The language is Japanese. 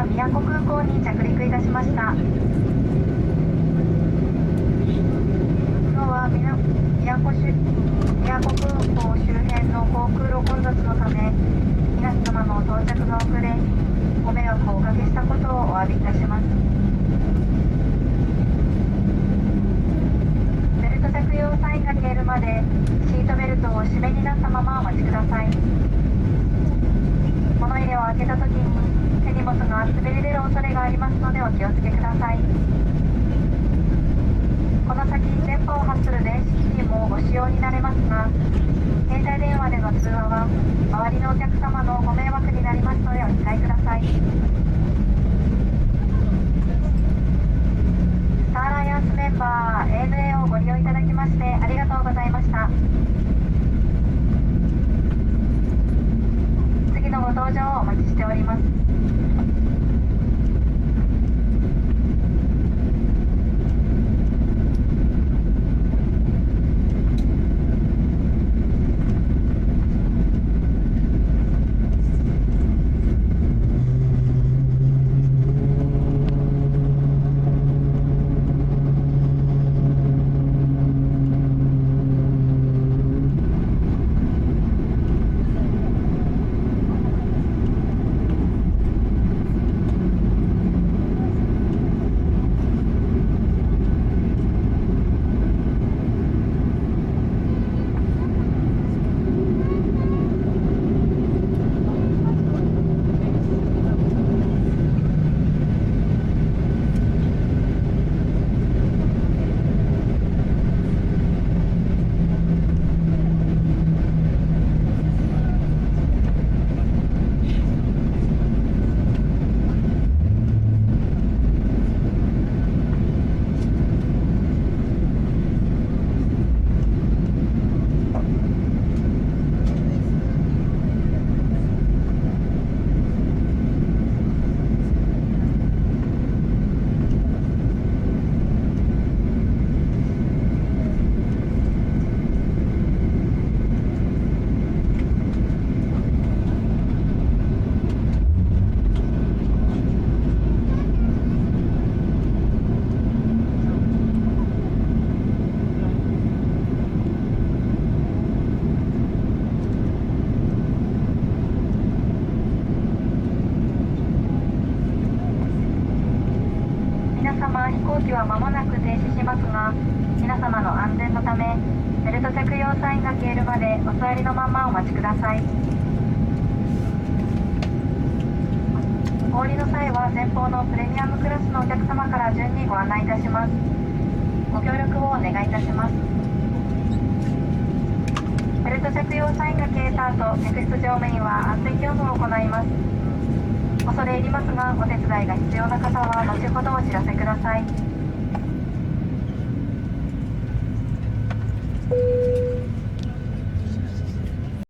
は宮古空港に着陸いたしました。今日は宮古空港周辺の航空路混雑のため、皆様の到着が遅れ、ご迷惑をおかけしたことをお詫びいたします。ベルト着用サインが消えるまで、シートベルトをお締めになったままお待ちください。物入れを開けたときに手荷物が滑り出る恐れがありますのでお気をつけください。この先電波を発する電子機器もご使用になれますが、携帯電話での通話は周りのお客様のご迷惑になりますのでお控えください。スターアライアンスメンバー ANA をご利用いただきましてありがとうございました。次のご搭乗をお待ちしております。飛行機は間もなく停止しますが、皆様の安全のためベルト着用サインが消えるまでお座りのままお待ちください。お降りの際は前方のプレミアムクラスのお客様から順にご案内いたします。ご協力をお願いいたします。ベルト着用サインが消えた後、ネクスト乗務員は安全業務を行います。恐れ入りますが、お手伝いが必要な方は後ほどお知らせください。